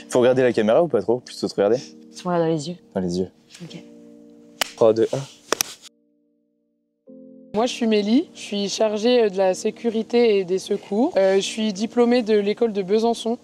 Faut regarder la caméra ou pas trop? Plutôt te regarder? Tu me regardes dans les yeux. Dans les yeux. Ok. 3, 2, 1. Moi, je suis Mélie, je suis chargée de la sécurité et des secours. Je suis diplômée de l'école de Besançon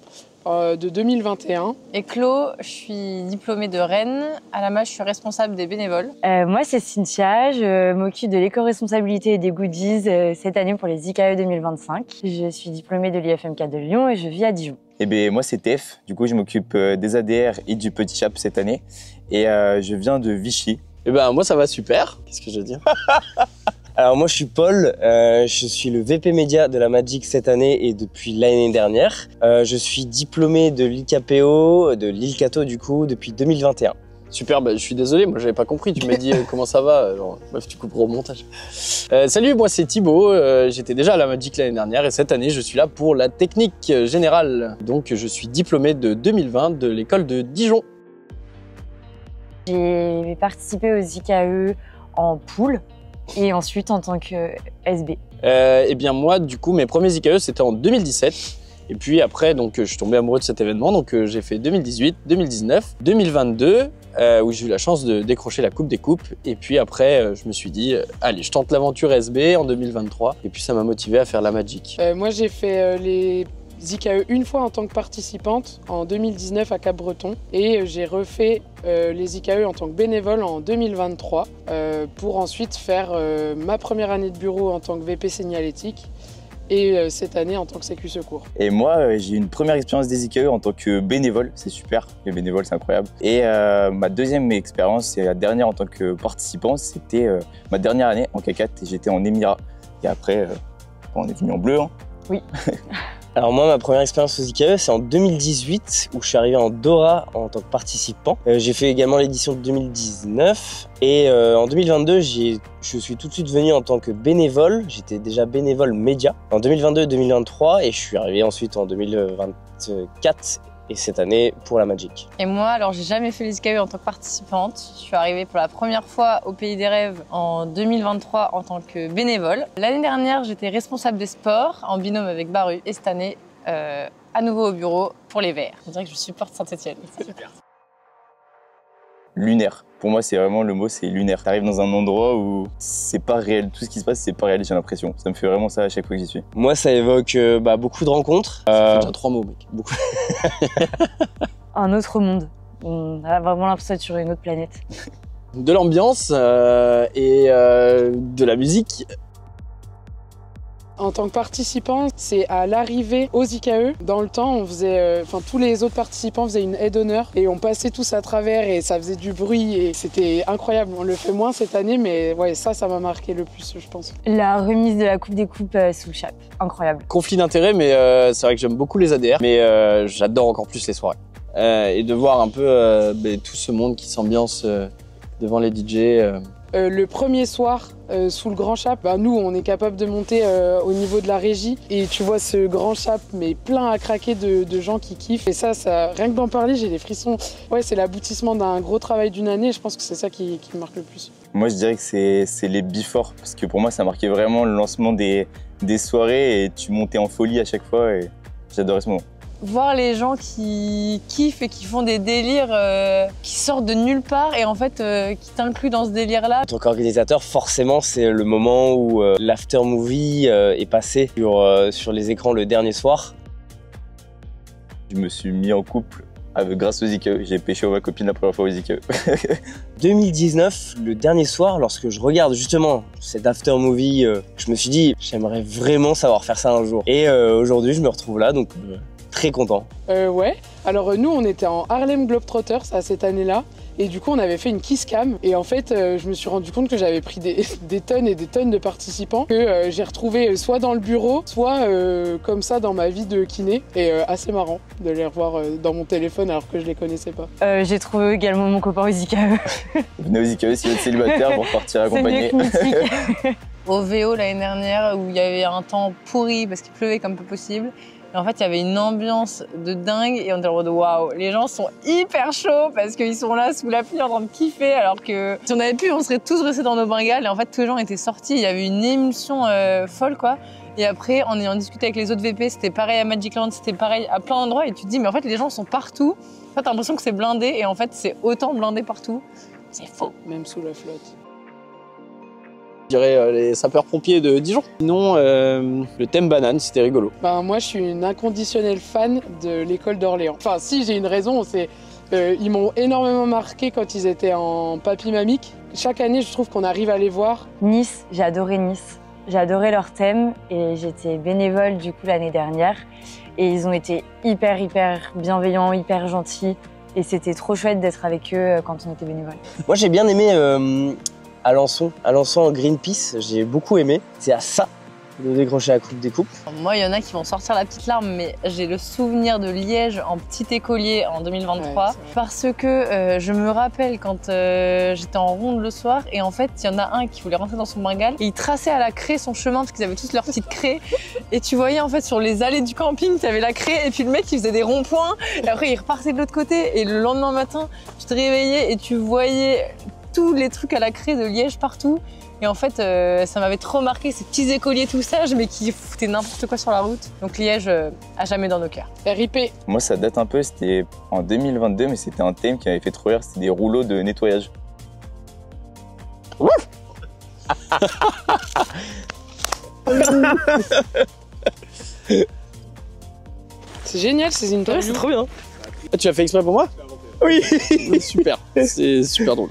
de 2021. Et Clo, je suis diplômée de Rennes. À la MAJ, je suis responsable des bénévoles. Moi, c'est Cynthia. Je m'occupe de l'éco-responsabilité et des goodies cette année pour les IKE 2025. Je suis diplômée de l'IFM4 de Lyon et je vis à Dijon. Eh bien, moi, c'est Tef. Du coup, je m'occupe des ADR et du Petit Chap cette année. Et je viens de Vichy. Eh ben, moi, ça va super. Qu'est-ce que je veux dire? Alors moi je suis Paul, je suis le VP Média de la Magic cette année et depuis l'année dernière. Je suis diplômé de l'ICAPO, de l'ILCATO du coup, depuis 2021. Super, bah, je suis désolé, moi j'avais pas compris, tu m'as dit comment ça va, genre, bref tu couperas au montage. Salut, moi c'est Thibaut, j'étais déjà à la Magic l'année dernière et cette année je suis là pour la technique générale. Donc je suis diplômé de 2020 de l'école de Dijon. J'ai participé aux IKE en pool et ensuite en tant que SB. Eh bien moi du coup mes premiers IKE c'était en 2017. Et puis après, donc, je suis tombé amoureux de cet événement, donc j'ai fait 2018, 2019, 2022, où j'ai eu la chance de décrocher la Coupe des Coupes. Et puis après, je me suis dit, allez, je tente l'aventure SB en 2023. Et puis ça m'a motivé à faire la Magic. Moi, j'ai fait les IKE une fois en tant que participante, en 2019 à Cap-Breton. Et j'ai refait les IKE en tant que bénévole en 2023, pour ensuite faire ma première année de bureau en tant que VP signalétique. Et cette année en tant que sécu secours. Et moi, j'ai eu une première expérience des IKE en tant que bénévole, c'est super, les bénévoles c'est incroyable. Et ma deuxième expérience, et la dernière en tant que participant, c'était ma dernière année en K4 et j'étais en Émirats. Et après, on est venu en bleu. Hein. Oui. Alors moi, ma première expérience aux IKE, c'est en 2018 où je suis arrivé en Dora en tant que participant. J'ai fait également l'édition de 2019 et en 2022, je suis tout de suite venu en tant que bénévole. J'étais déjà bénévole média en 2022 et 2023 et je suis arrivé ensuite en 2024 et cette année pour la Magic. Et moi, alors j'ai jamais fait les IKE en tant que participante. Je suis arrivée pour la première fois au Pays des Rêves en 2023 en tant que bénévole. L'année dernière, j'étais responsable des sports en binôme avec Baru. Et cette année, à nouveau au bureau pour les Verts. On dirait que je supporte Saint-Etienne. Lunaire. Pour moi, c'est vraiment le mot, c'est lunaire. T'arrives dans un endroit où c'est pas réel. Tout ce qui se passe, c'est pas réel, j'ai l'impression. Ça me fait vraiment ça à chaque fois que j'y suis. Moi, ça évoque beaucoup de rencontres. Ça fait déjà 3 mots, mec. Beaucoup. Un autre monde. On a vraiment l'impression d'être sur une autre planète. De l'ambiance et de la musique. En tant que participant, c'est à l'arrivée aux IKE. Dans le temps, on faisait, tous les autres participants faisaient une aide d'honneur et on passait tous à travers et ça faisait du bruit et c'était incroyable. On le fait moins cette année, mais ouais, ça m'a marqué le plus, je pense. La remise de la Coupe des Coupes sous le chap, incroyable. Conflit d'intérêts, mais c'est vrai que j'aime beaucoup les ADR, mais j'adore encore plus les soirées. Et de voir un peu tout ce monde qui s'ambiance devant les DJ. Le premier soir, sous le grand chap, nous, on est capable de monter au niveau de la régie et tu vois ce grand chap, mais plein à craquer de gens qui kiffent. Et ça, rien que d'en parler, j'ai des frissons. Ouais, c'est l'aboutissement d'un gros travail d'une année et je pense que c'est ça qui me marque le plus. Moi, je dirais que c'est les before, parce que pour moi, ça marquait vraiment le lancement des soirées et tu montais en folie à chaque fois et j'adorais ce moment. Voir les gens qui kiffent et qui font des délires qui sortent de nulle part et en fait qui t'incluent dans ce délire-là. En tant qu'organisateur, forcément, c'est le moment où l'after movie est passé sur les écrans le dernier soir. Je me suis mis en couple grâce aux IKE. J'ai péché ma copine la première fois aux IKE. 2019, le dernier soir, lorsque je regarde justement cet after movie, je me suis dit, j'aimerais vraiment savoir faire ça un jour. Et aujourd'hui, je me retrouve là, donc très content. Ouais, alors nous on était en Harlem Globetrotters à cette année-là et du coup on avait fait une kiss cam et en fait je me suis rendu compte que j'avais pris des tonnes et des tonnes de participants que j'ai retrouvés soit dans le bureau, soit comme ça dans ma vie de kiné et assez marrant de les revoir dans mon téléphone alors que je les connaissais pas. J'ai trouvé également mon copain aux IKE. Venez aux IKE si vous êtes célibataire pour partir accompagné. Au VO l'année dernière où il y avait un temps pourri parce qu'il pleuvait comme pas possible. Et en fait, il y avait une ambiance de dingue et on était en mode waouh, les gens sont hyper chauds parce qu'ils sont là sous la pluie en train de kiffer alors que si on avait pu, on serait tous restés dans nos bengales et en fait, tous les gens étaient sortis, il y avait une émulsion folle quoi. Et après, en ayant discuté avec les autres VP, c'était pareil à Magicland, c'était pareil à plein d'endroits. Et tu te dis, mais en fait, les gens sont partout. En fait, t'as l'impression que c'est blindé et en fait, c'est autant blindé partout. C'est faux. Même sous la flotte. Je dirais les sapeurs-pompiers de Dijon. Sinon, le thème banane, c'était rigolo. Ben, moi, je suis une inconditionnelle fan de l'école d'Orléans. Enfin, si j'ai une raison, c'est ils m'ont énormément marqué quand ils étaient en papy-mamique. Chaque année, je trouve qu'on arrive à les voir. Nice, j'ai adoré Nice. J'ai adoré leur thème et j'étais bénévole du coup l'année dernière. Et ils ont été hyper bienveillants, hyper gentils. Et c'était trop chouette d'être avec eux quand on était bénévole. Moi, j'ai bien aimé Alençon en Greenpeace, j'ai beaucoup aimé. C'est à ça de décrocher la coupe des coupes. Moi, il y en a qui vont sortir la petite larme, mais j'ai le souvenir de Liège en petit écolier en 2023. Ouais, parce que je me rappelle quand j'étais en ronde le soir, et en fait, il y en a un qui voulait rentrer dans son Bengale, et il traçait à la craie son chemin, parce qu'ils avaient tous leur petite craie. Et tu voyais en fait sur les allées du camping, tu avais la craie, et puis le mec il faisait des ronds-points, et après il repartait de l'autre côté, et le lendemain matin, tu te réveillais et tu voyais tous les trucs à la craie de Liège partout. Et en fait, ça m'avait trop marqué, ces petits écoliers tout sages, mais qui foutaient n'importe quoi sur la route. Donc Liège, à jamais dans nos cœurs. RIP. Moi, ça date un peu, c'était en 2022, mais c'était un thème qui m'avait fait trop rire, c'était des rouleaux de nettoyage. C'est génial ces interviews. C'est trop bien. Ah, tu as fait exprès pour moi? Oui. Super, c'est super drôle.